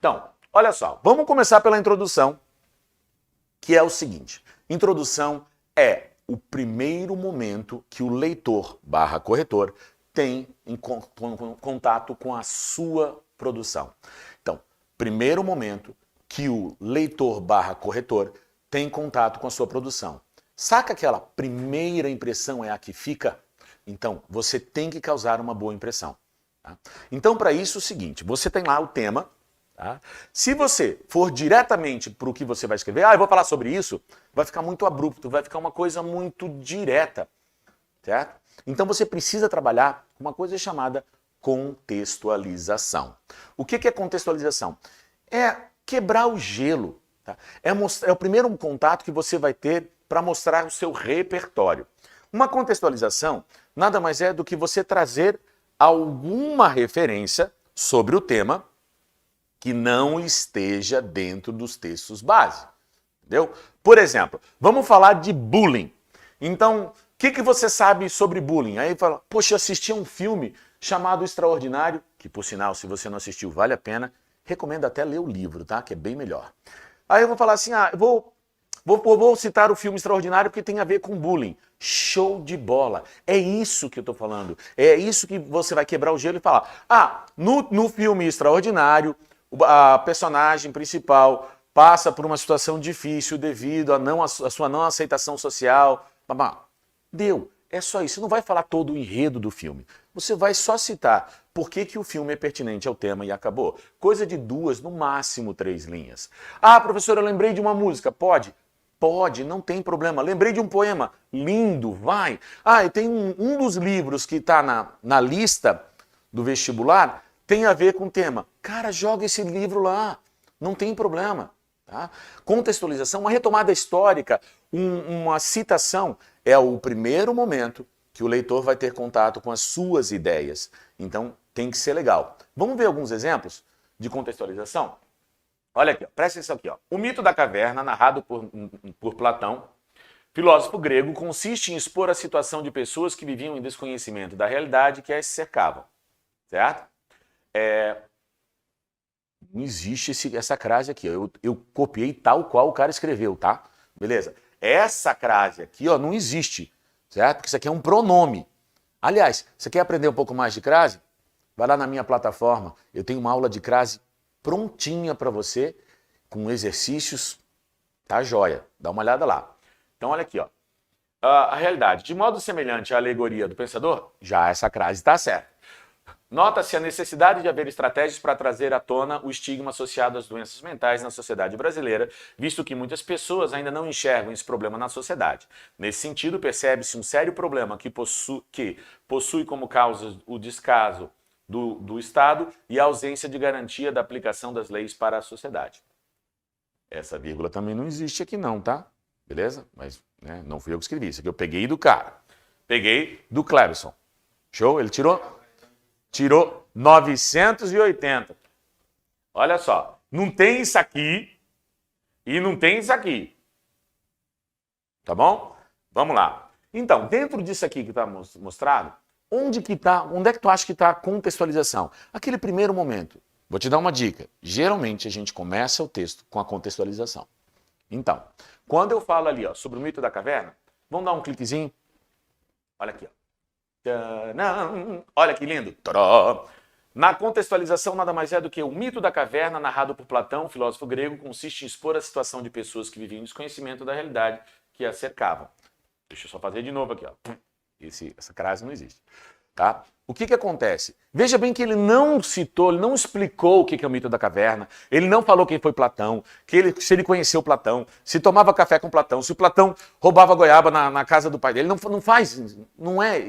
Então, olha só, vamos começar pela introdução, que é o seguinte. Introdução é o primeiro momento que o leitor/corretor tem em contato com a sua produção. Então, primeiro momento que o leitor/corretor tem contato com a sua produção. Saca aquela primeira impressão é a que fica? Então, você tem que causar uma boa impressão. Tá? Então, para isso, é o seguinte, você tem lá o tema. Tá? Se você for diretamente para o que você vai escrever, eu vou falar sobre isso, vai ficar muito abrupto, vai ficar uma coisa muito direta. Certo? Então, você precisa trabalhar com uma coisa chamada contextualização. O que é contextualização? É quebrar o gelo. Tá? É o primeiro contato que você vai ter para mostrar o seu repertório. Uma contextualização nada mais é do que você trazer alguma referência sobre o tema que não esteja dentro dos textos base. Entendeu? Por exemplo, vamos falar de bullying. Então, o que você sabe sobre bullying? Aí fala, poxa, eu assisti a um filme chamado Extraordinário, que por sinal, se você não assistiu, vale a pena. Recomendo até ler o livro, tá? Que é bem melhor. Aí eu vou falar assim, vou citar o filme Extraordinário porque tem a ver com bullying. Show de bola. É isso que eu tô falando. É isso que você vai quebrar o gelo e falar. No filme Extraordinário, a personagem principal passa por uma situação difícil devido à sua não aceitação social. Deu. É só isso. Você não vai falar todo o enredo do filme. Você vai só citar por que o filme é pertinente ao tema e acabou. Coisa de 2, no máximo 3 linhas. Professor, eu lembrei de uma música. Pode? Pode, não tem problema. Lembrei de um poema. Lindo, vai. Eu tenho um dos livros que está na lista do vestibular, tem a ver com o tema. Cara, joga esse livro lá. Não tem problema. Tá? Contextualização, uma retomada histórica, uma citação é o primeiro momento que o leitor vai ter contato com as suas ideias. Então, tem que ser legal. Vamos ver alguns exemplos de contextualização? Olha aqui, presta atenção aqui. O mito da caverna, narrado por Platão, filósofo grego, consiste em expor a situação de pessoas que viviam em desconhecimento da realidade que as cercavam. Certo? Não existe essa crase aqui. Eu copiei tal qual o cara escreveu, tá? Beleza? Essa crase aqui, não existe, certo? Porque isso aqui é um pronome. Aliás, você quer aprender um pouco mais de crase? Vai lá na minha plataforma. Eu tenho uma aula de crase prontinha para você, com exercícios. Tá joia. Dá uma olhada lá. Então, olha aqui, a realidade. De modo semelhante à alegoria do pensador, já essa crase está certa. Nota-se a necessidade de haver estratégias para trazer à tona o estigma associado às doenças mentais na sociedade brasileira, visto que muitas pessoas ainda não enxergam esse problema na sociedade. Nesse sentido, percebe-se um sério problema que possui como causa o descaso do Estado e a ausência de garantia da aplicação das leis para a sociedade. Essa vírgula também não existe aqui não, tá? Beleza? Mas não fui eu que escrevi, isso aqui eu peguei do cara. Peguei do Cleverson. Show? Ele tirou 980. Olha só, não tem isso aqui e não tem isso aqui. Tá bom? Vamos lá. Então, dentro disso aqui que está mostrado, onde é que tu acha que está a contextualização? Aquele primeiro momento. Vou te dar uma dica. Geralmente a gente começa o texto com a contextualização. Então, quando eu falo ali sobre o mito da caverna, vamos dar um cliquezinho. Olha aqui, olha que lindo. Na contextualização, nada mais é do que o mito da caverna, narrado por Platão, filósofo grego, consiste em expor a situação de pessoas que viviam em desconhecimento da realidade que as cercavam. Deixa eu só fazer de novo aqui. Essa crase não existe. Tá? O que acontece? Veja bem que ele não citou, ele não explicou o que é o mito da caverna, ele não falou quem foi Platão, se ele conheceu Platão, se tomava café com Platão, se o Platão roubava goiaba na casa do pai dele.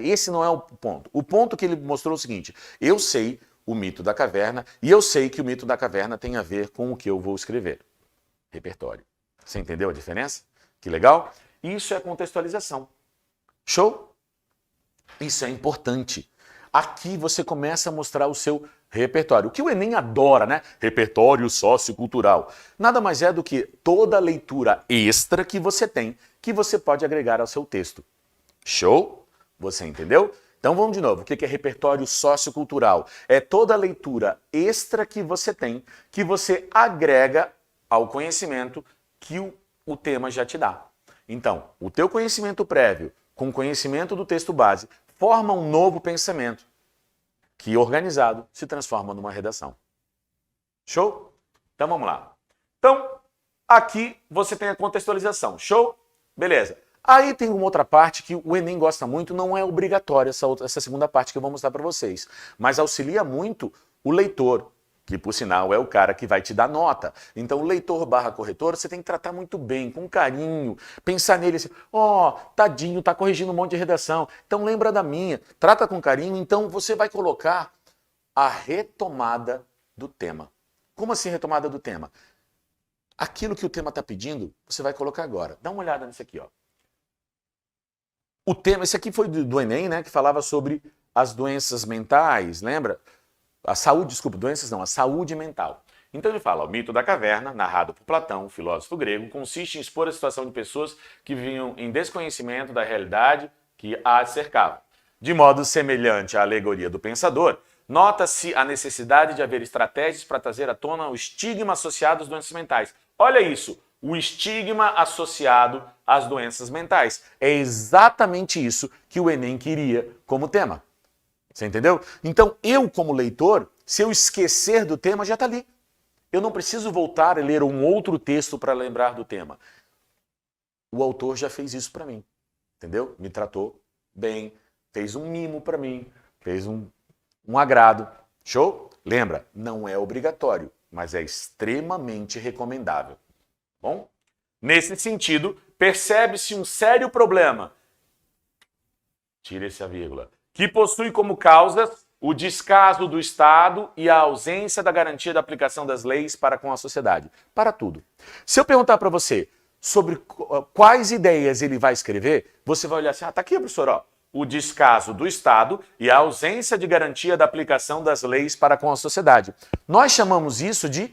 Esse não é o ponto. O ponto que ele mostrou é o seguinte: eu sei o mito da caverna e eu sei que o mito da caverna tem a ver com o que eu vou escrever. Repertório. Você entendeu a diferença? Que legal? Isso é contextualização. Show? Isso é importante. Aqui você começa a mostrar o seu repertório. O que o Enem adora, né? Repertório sociocultural. Nada mais é do que toda leitura extra que você tem, que você pode agregar ao seu texto. Show? Você entendeu? Então vamos de novo. O que é repertório sociocultural? É toda a leitura extra que você tem, que você agrega ao conhecimento que o tema já te dá. Então, o teu conhecimento prévio com o conhecimento do texto base forma um novo pensamento que, organizado, se transforma numa redação. Show? Então vamos lá. Então, aqui você tem a contextualização. Show? Beleza. Aí tem uma outra parte que o Enem gosta muito, não é obrigatória essa segunda parte que eu vou mostrar para vocês, mas auxilia muito o leitor, que por sinal é o cara que vai te dar nota. Então o leitor / corretor você tem que tratar muito bem, com carinho, pensar nele assim, tadinho, tá corrigindo um monte de redação, então lembra da minha, trata com carinho, então você vai colocar a retomada do tema. Como assim retomada do tema? Aquilo que o tema está pedindo, você vai colocar agora. Dá uma olhada nisso aqui, ó. O tema, esse aqui foi do Enem, né, que falava sobre as doenças mentais, lembra? A saúde mental. Então ele fala, o mito da caverna, narrado por Platão, filósofo grego, consiste em expor a situação de pessoas que viviam em desconhecimento da realidade que as cercava. De modo semelhante à alegoria do pensador, nota-se a necessidade de haver estratégias para trazer à tona o estigma associado às doenças mentais. Olha isso, o estigma associado às doenças mentais. É exatamente isso que o Enem queria como tema. Você entendeu? Então, eu como leitor, se eu esquecer do tema, já está ali. Eu não preciso voltar a ler um outro texto para lembrar do tema. O autor já fez isso para mim. Entendeu? Me tratou bem, fez um mimo para mim, fez um agrado. Show? Lembra, não é obrigatório, mas é extremamente recomendável. Bom? Nesse sentido, percebe-se um sério problema. Tira essa vírgula. Que possui como causas o descaso do Estado e a ausência da garantia da aplicação das leis para com a sociedade. Para tudo. Se eu perguntar para você sobre quais ideias ele vai escrever, você vai olhar assim, tá aqui, professor, ó. O descaso do Estado e a ausência de garantia da aplicação das leis para com a sociedade. Nós chamamos isso de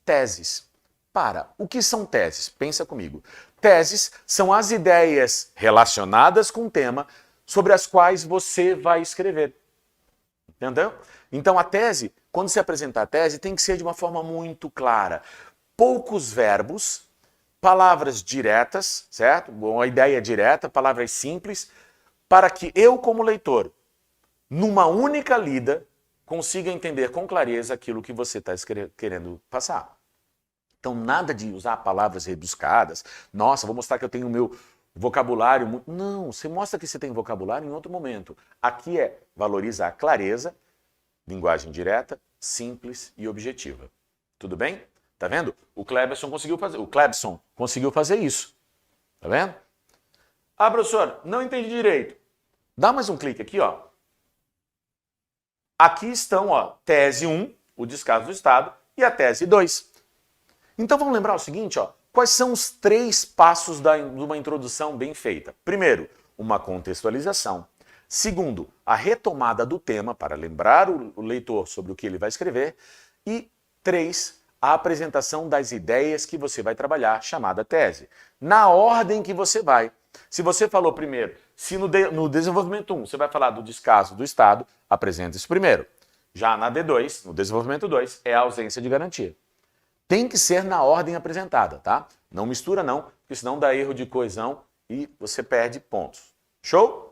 teses. O que são teses? Pensa comigo. Teses são as ideias relacionadas com o tema sobre as quais você vai escrever. Entendeu? Então a tese, quando se apresentar a tese, tem que ser de uma forma muito clara. Poucos verbos, palavras diretas, certo? Uma ideia direta, palavras simples, para que eu, como leitor, numa única lida, consiga entender com clareza aquilo que você está querendo passar. Então, nada de usar palavras rebuscadas. Nossa, vou mostrar que eu tenho o meu vocabulário muito... Não, você mostra que você tem vocabulário em outro momento. Aqui valoriza a clareza, linguagem direta, simples e objetiva. Tudo bem? Tá vendo? O Clebson conseguiu fazer isso. Tá vendo? Professor, não entendi direito. Dá mais um clique aqui, ó. Aqui estão, ó, tese 1, o descaso do Estado, e a tese 2. Então vamos lembrar o seguinte, ó. Quais são os 3 passos de uma introdução bem feita? Primeiro, uma contextualização. Segundo, a retomada do tema para lembrar o leitor sobre o que ele vai escrever. E 3, a apresentação das ideias que você vai trabalhar, chamada tese. Na ordem que você vai. Se você falou primeiro, se no desenvolvimento 1 você vai falar do descaso do Estado, apresenta isso primeiro. Já na D2, no desenvolvimento 2, é a ausência de garantia. Tem que ser na ordem apresentada, tá? Não mistura não, porque senão dá erro de coesão e você perde pontos. Show?